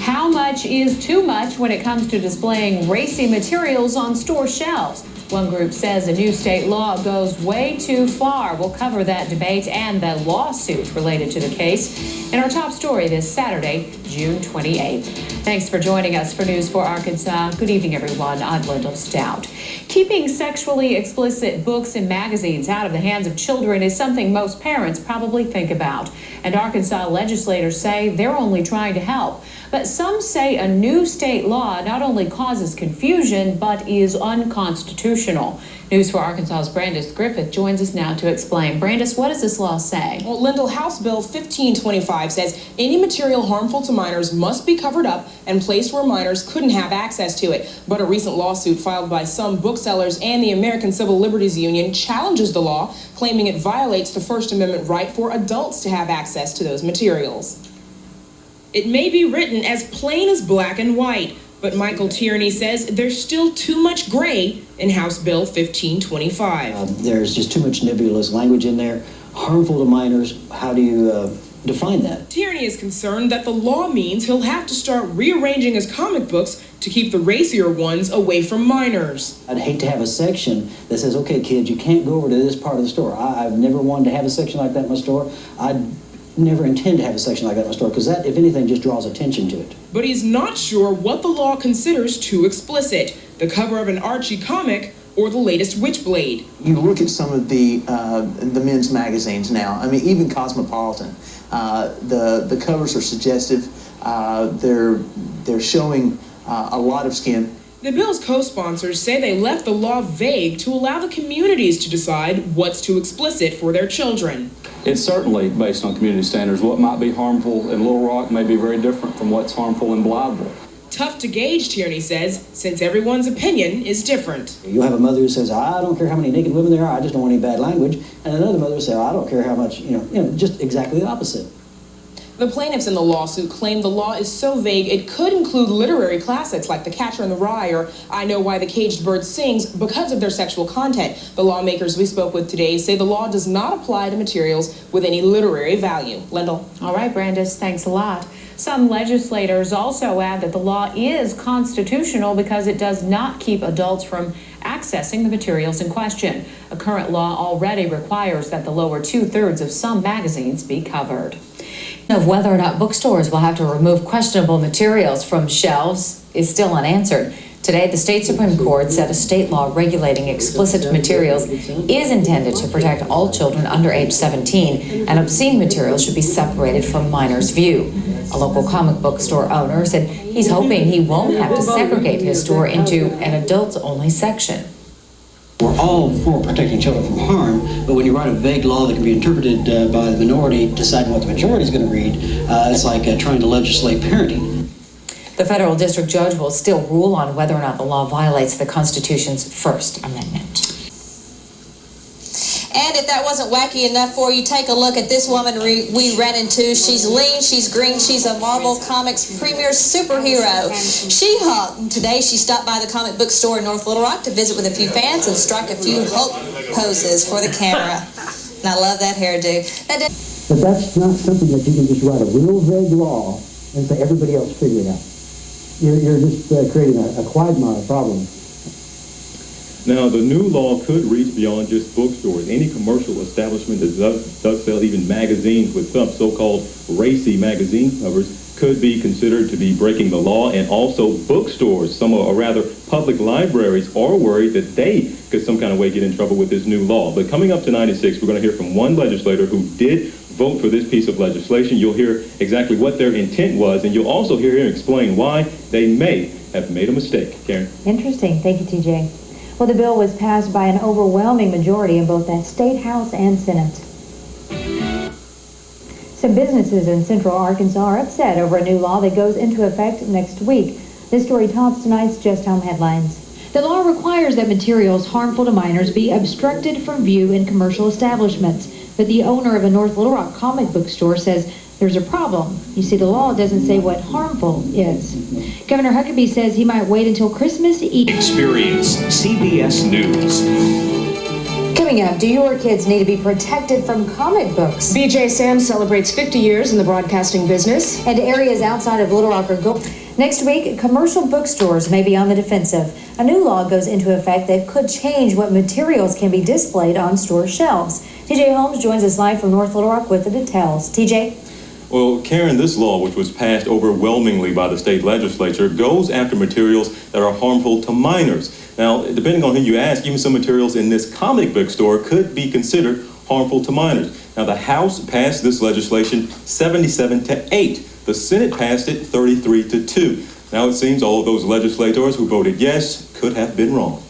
How much is too much when it comes to displaying racy materials on store shelves? One group says a new state law goes way too far. We'll cover that debate and the lawsuit related to the case in our top story this Saturday, June 28th. Thanks for joining us for News 4 Arkansas. Good evening, everyone. I'm Linda Stout. Keeping sexually explicit books and magazines out of the hands of children is something most parents probably think about. And Arkansas legislators say they're only trying to help. But some say a new state law not only causes confusion, but is unconstitutional. News 4 Arkansas's Brandis Griffith joins us now to explain. Brandis, what does this law say? Well, Lyndall, House Bill 1525 says any material harmful to minors must be covered up and placed where minors couldn't have access to it. But a recent lawsuit filed by some booksellers and the American Civil Liberties Union challenges the law, claiming it violates the First Amendment right for adults to have access to those materials. It may be written as plain as black and white, but Michael Tierney says there's still too much gray in House Bill 1525. There's just too much nebulous language in there. Harmful to minors, how do you define that? Tierney is concerned that the law means he'll have to start rearranging his comic books to keep the racier ones away from minors. I'd hate to have a section that says, okay, kids, you can't go over to this part of the store. I've never wanted to have a section like that in my store. I'd never intend to have a section like that in my store because that, if anything, just draws attention to it. But he's not sure what the law considers too explicit, the cover of an Archie comic or the latest Witchblade. You look at some of the men's magazines now. I mean, even Cosmopolitan. The covers are suggestive. They're showing a lot of skin. The bill's co-sponsors say they left the law vague to allow the communities to decide what's too explicit for their children. It's certainly based on community standards. What might be harmful in Little Rock may be very different from what's harmful in Blytheville. Tough to gauge, Tierney says, since everyone's opinion is different. You'll have a mother who says, I don't care how many naked women there are, I just don't want any bad language. And another mother will say, I don't care how much, just exactly the opposite. The plaintiffs in the lawsuit claim the law is so vague it could include literary classics like The Catcher in the Rye or I Know Why the Caged Bird Sings because of their sexual content. The lawmakers we spoke with today say the law does not apply to materials with any literary value. Lyndall. All right, Brandis, thanks a lot. Some legislators also add that the law is constitutional because it does not keep adults from accessing the materials in question. A current law already requires that the lower two-thirds of some magazines be covered. Of whether or not bookstores will have to remove questionable materials from shelves is still unanswered. Today, the state Supreme Court said a state law regulating explicit materials is intended to protect all children under age 17, and obscene materials should be separated from minors' view. A local comic book store owner said he's hoping he won't have to segregate his store into an adults-only section. We're all for protecting children from harm, but when you write a vague law that can be interpreted by the minority, deciding what the majority is going to read, it's like trying to legislate parenting. The federal district judge will still rule on whether or not the law violates the Constitution's First Amendment. And if that wasn't wacky enough for you, take a look at this woman we ran into. She's lean, she's green, she's a Marvel Comics premier superhero. She-Hulk. Today she stopped by the comic book store in North Little Rock to visit with a few fans and strike a few Hulk poses for the camera. And I love that hairdo. But that's not something that you can just write a real vague law and say everybody else figure it out. You're just creating a quagmire problem. Now, the new law could reach beyond just bookstores. Any commercial establishment that does sell even magazines with some so-called racy magazine covers could be considered to be breaking the law, and also bookstores, some or rather public libraries, are worried that they could some kind of way get in trouble with this new law. But coming up tonight at 6, we're going to hear from one legislator who did vote for this piece of legislation. You'll hear exactly what their intent was, and you'll also hear him explain why they may have made a mistake. Karen? Interesting. Thank you, TJ. Well, the bill was passed by an overwhelming majority in both the State House and Senate. Some businesses in central Arkansas are upset over a new law that goes into effect next week. This story tops tonight's Just Home headlines. The law requires that materials harmful to minors be obstructed from view in commercial establishments, but the owner of a North Little Rock comic book store says there's a problem. You see, the law doesn't say what harmful is. Governor Huckabee says he might wait until Christmas Eve. Experience CBS News. Coming up, do your kids need to be protected from comic books? BJ Sam celebrates 50 years in the broadcasting business. And areas outside of Little Rock are going. Next week, commercial bookstores may be on the defensive. A new law goes into effect that could change what materials can be displayed on store shelves. TJ Holmes joins us live from North Little Rock with the details. TJ? Well, Karen, this law, which was passed overwhelmingly by the state legislature, goes after materials that are harmful to minors. Now, depending on who you ask, even some materials in this comic book store could be considered harmful to minors. Now, the House passed this legislation 77-8. The Senate passed it 33-2. Now, it seems all of those legislators who voted yes could have been wrong.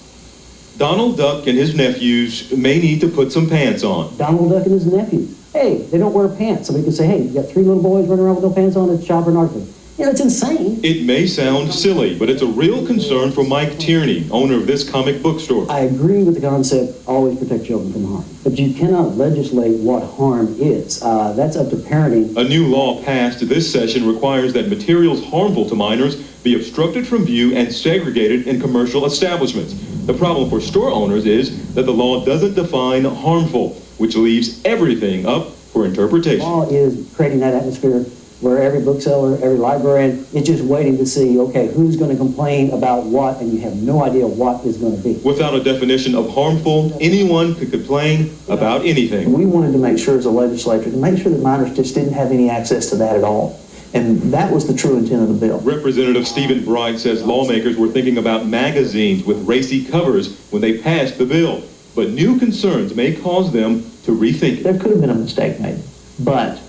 Donald Duck and his nephews may need to put some pants on. Donald Duck and his nephew. Hey, they don't wear pants. Somebody can say, hey, you got 3 little boys running around with no pants on at Shopper and Arkansas. You know, it's insane. It may sound silly, but it's a real concern for Mike Tierney, owner of this comic book store. I agree with the concept, always protect children from harm. But you cannot legislate what harm is. That's up to parenting. A new law passed this session requires that materials harmful to minors be obstructed from view and segregated in commercial establishments. The problem for store owners is that the law doesn't define harmful, which leaves everything up for interpretation. The law is creating that atmosphere where every bookseller, every librarian is just waiting to see, okay, who's going to complain about what, and you have no idea what is going to be. Without a definition of harmful, anyone could complain about anything. We wanted to make sure as a legislature to make sure that minors just didn't have any access to that at all. And that was the true intent of the bill. Representative Stephen Bright says lawmakers were thinking about magazines with racy covers when they passed the bill. But new concerns may cause them to rethink it. There could have been a mistake made, but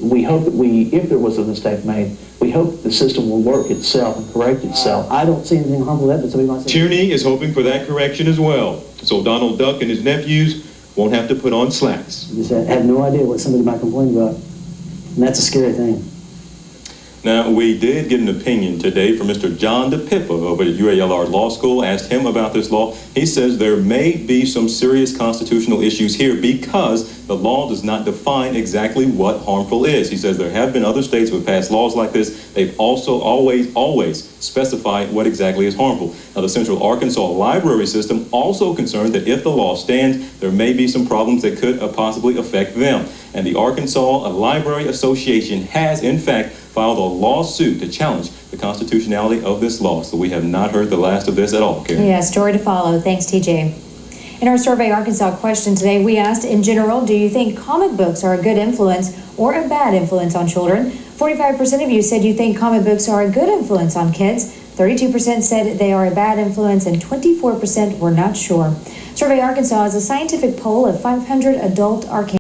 we hope that if there was a mistake made, we hope the system will work itself and correct itself. I don't see anything harmful with that, but somebody might say... Tierney is hoping for that correction as well, so Donald Duck and his nephews won't have to put on slacks. You just have no idea what somebody might complain about, and that's a scary thing. Now, we did get an opinion today from Mr. John DePippa over at UALR Law School. Asked him about this law. He says there may be some serious constitutional issues here because the law does not define exactly what harmful is. He says there have been other states who have passed laws like this. They've also always specified what exactly is harmful. Now, the Central Arkansas Library System also concerned that if the law stands, there may be some problems that could possibly affect them. And the Arkansas Library Association has, in fact, filed a lawsuit to challenge the constitutionality of this law. So we have not heard the last of this at all, Karen. Yeah, story to follow. Thanks, TJ. In our Survey Arkansas question today, we asked, in general, do you think comic books are a good influence or a bad influence on children? 45% of you said you think comic books are a good influence on kids. 32% said they are a bad influence, and 24% were not sure. Survey Arkansas is a scientific poll of 500 adult Arkansans.